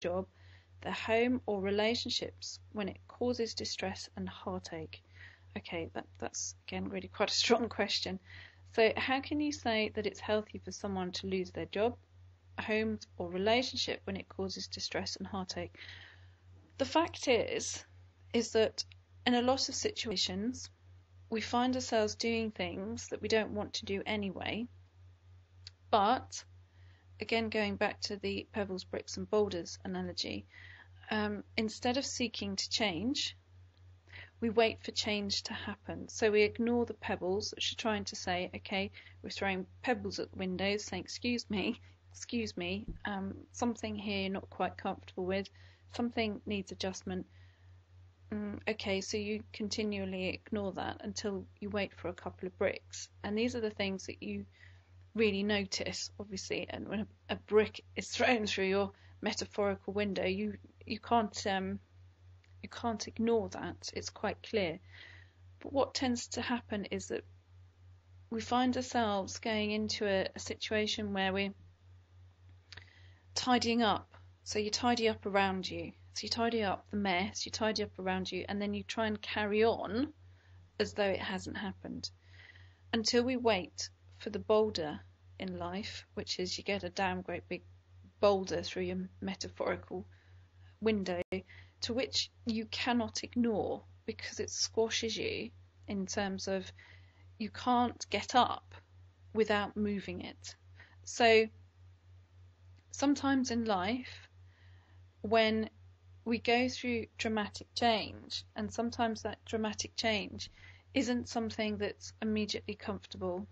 job, their home, or relationships when it causes distress and heartache? Okay, that's again really quite a strong question. So how can you say that it's healthy for someone to lose their job, home, or relationship when it causes distress and heartache? The fact is that in a lot of situations, we find ourselves doing things that we don't want to do anyway. But again, going back to the pebbles, bricks, and boulders analogy, instead of seeking to change, we wait for change to happen. So we ignore the pebbles, which are trying to say, okay, we're throwing pebbles at the windows, saying, excuse me, something here you're not quite comfortable with, something needs adjustment. Okay, so you continually ignore that until you wait for a couple of bricks. And these are the things that you really notice, obviously. And when a brick is thrown through your metaphorical window, you can't ignore that. It's quite clear. But what tends to happen is that we find ourselves going into a situation where we're tidying up. So you tidy up around you. So you tidy up the mess, you tidy up around you, and then you try and carry on as though it hasn't happened. Until we wait for the boulder in life, which is you get a damn great big boulder through your metaphorical window, to which you cannot ignore because it squashes you in terms of you can't get up without moving it. So sometimes in life, when we go through dramatic change, and sometimes that dramatic change isn't something that's immediately comfortable,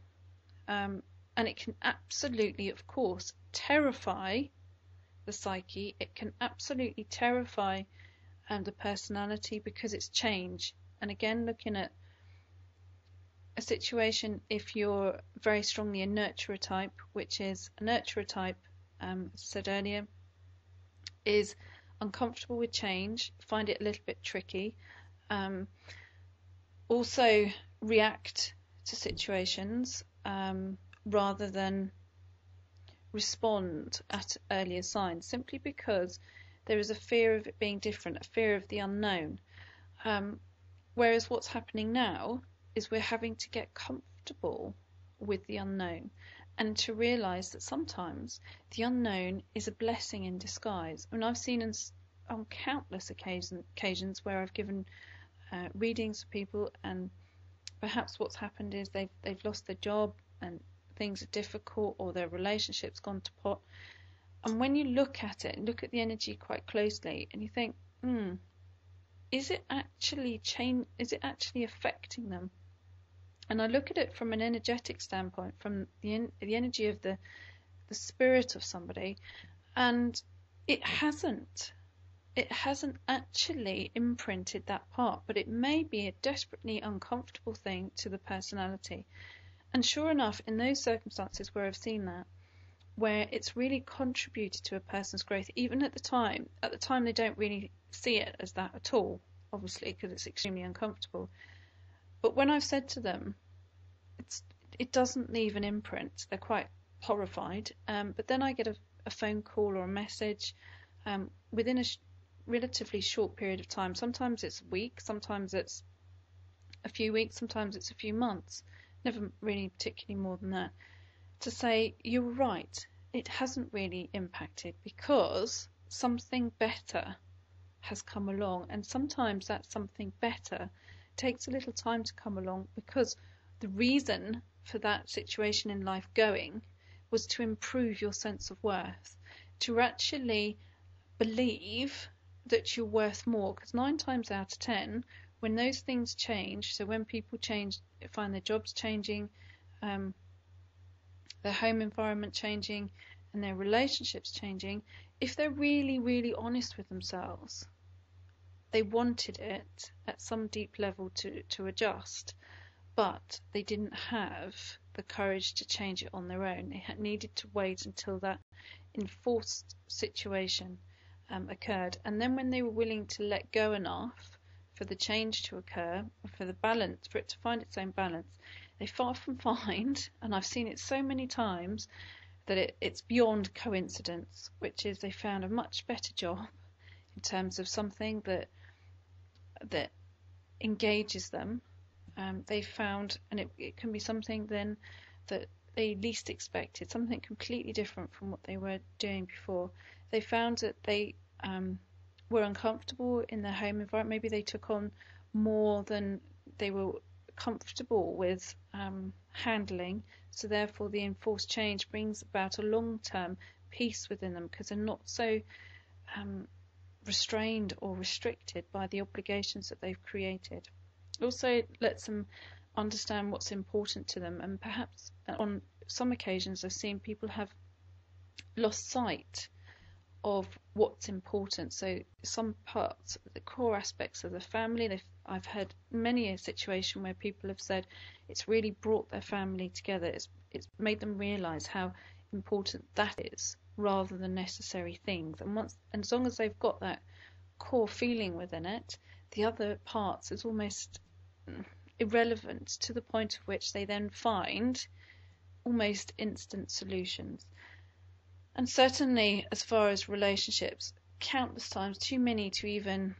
and it can absolutely, of course, terrify the psyche. It can absolutely terrify the personality because it's change. And again, looking at a situation, if you're very strongly a nurturer type, which is a nurturer type, as I said earlier, is uncomfortable with change, find it a little bit tricky, also react to situations rather than respond at earlier signs, simply because there is a fear of it being different, a fear of the unknown. Whereas what's happening now is we're having to get comfortable with the unknown and to realise that sometimes the unknown is a blessing in disguise. I mean, I've seen on countless occasions where I've given readings for people, and perhaps what's happened is they've lost their job and things are difficult, or their relationship's gone to pot. And when you look at it, look at the energy quite closely, and you think, is it actually is it actually affecting them? And I look at it from an energetic standpoint, from the energy of the spirit of somebody, and it hasn't actually imprinted that part, but it may be a desperately uncomfortable thing to the personality. And sure enough, in those circumstances where I've seen that, where it's really contributed to a person's growth, even at the time they don't really see it as that at all, obviously, because it's extremely uncomfortable. But when I've said to them, it doesn't leave an imprint, they're quite horrified. But then I get a phone call or a message within a relatively short period of time. Sometimes it's a week, sometimes it's a few weeks, sometimes it's a few months, never really particularly more than that, to say, you're right, it hasn't really impacted because something better has come along. And sometimes that something better takes a little time to come along because the reason for that situation in life going was to improve your sense of worth, to actually believe that you're worth more. Because 9 times out of 10, when those things change, so when people change, find their jobs changing, their home environment changing, and their relationships changing, if they're really, really honest with themselves, they wanted it at some deep level to adjust, but they didn't have the courage to change it on their own. They had needed to wait until that enforced situation occurred. And then when they were willing to let go enough for the change to occur, for the balance, for it to find its own balance, they far from find, and I've seen it so many times, that it's beyond coincidence, which is they found a much better job in terms of something that engages them. They found, and it can be something then that they least expected, something completely different from what they were doing before. They found that they were uncomfortable in their home environment. Maybe they took on more than they were comfortable with handling. So therefore, the enforced change brings about a long-term peace within them because they're not so restrained or restricted by the obligations that they've created. Also lets them understand what's important to them, and perhaps on some occasions I've seen people have lost sight of what's important. So some parts, the core aspects of the family, I've had many a situation where people have said it's really brought their family together. It's made them realise how important that is, rather than necessary things. And as long as they've got that core feeling within it, the other parts is almost irrelevant, to the point of which they then find almost instant solutions. And certainly, as far as relationships, countless times, too many to even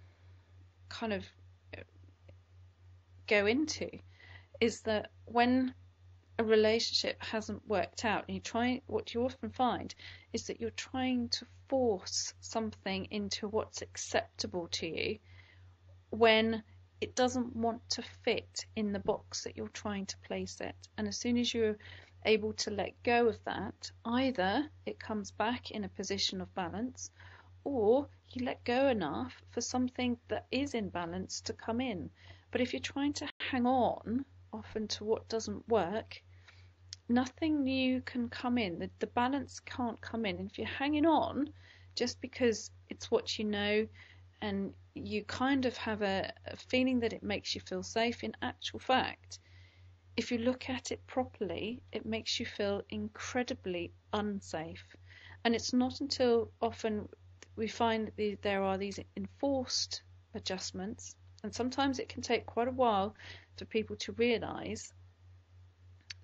kind of go into, is that when a relationship hasn't worked out, and what you often find is that you're trying to force something into what's acceptable to you when it doesn't want to fit in the box that you're trying to place it. And as soon as you're able to let go of that, either it comes back in a position of balance, or you let go enough for something that is in balance to come in. But if you're trying to hang on often to what doesn't work, nothing new can come in. The balance can't come in. And if you're hanging on just because it's what you know, and you kind of have a feeling that it makes you feel safe, in actual fact, if you look at it properly, it makes you feel incredibly unsafe. And it's not until often we find that there are these enforced adjustments, and sometimes it can take quite a while for people to realise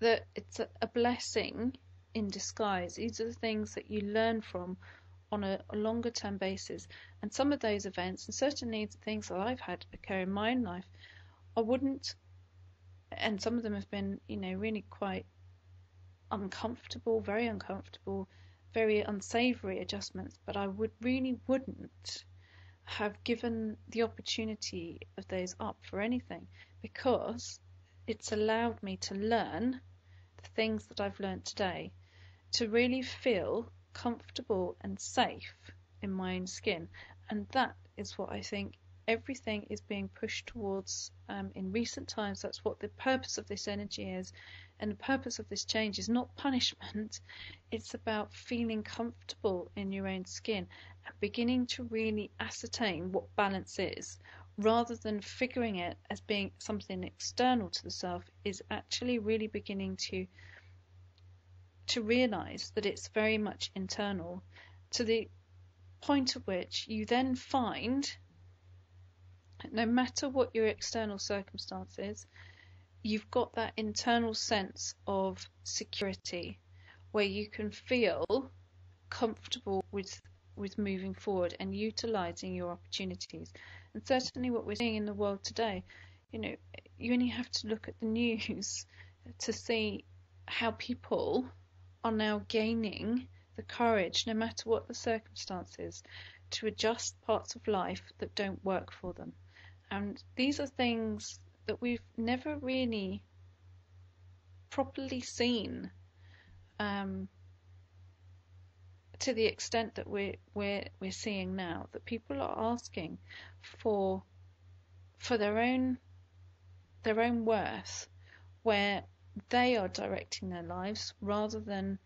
that it's a blessing in disguise. These are the things that you learn from on a longer term basis. And some of those events, and certainly the things that I've had occur in my own life, I wouldn't, and some of them have been, really quite uncomfortable, very unsavoury adjustments, but I wouldn't have given the opportunity of those up for anything, because it's allowed me to learn the things that I've learned today, to really feel comfortable and safe in my own skin. And that is what I think everything is being pushed towards in recent times. That's what the purpose of this energy is, and the purpose of this change is not punishment. It's about feeling comfortable in your own skin and beginning to really ascertain what balance is, rather than figuring it as being something external to the self. Is actually really beginning to realise that it's very much internal, to the point at which you then find, no matter what your external circumstances, you've got that internal sense of security where you can feel comfortable with moving forward and utilising your opportunities. And certainly what we're seeing in the world today, you only have to look at the news to see how people are now gaining the courage, no matter what the circumstances, to adjust parts of life that don't work for them. And these are things that we've never really properly seen, to the extent that we're seeing now, that people are asking for their own worth, where they are directing their lives rather than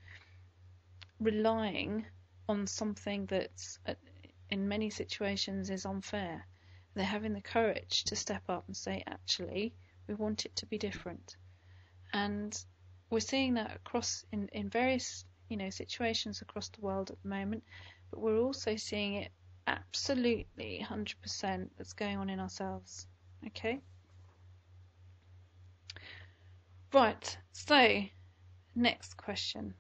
relying on something that's in many situations is unfair. They're having the courage to step up and say, actually, we want it to be different. And we're seeing that across in various situations across the world at the moment, but we're also seeing it absolutely 100% that's going on in ourselves. Okay? Right, so next question.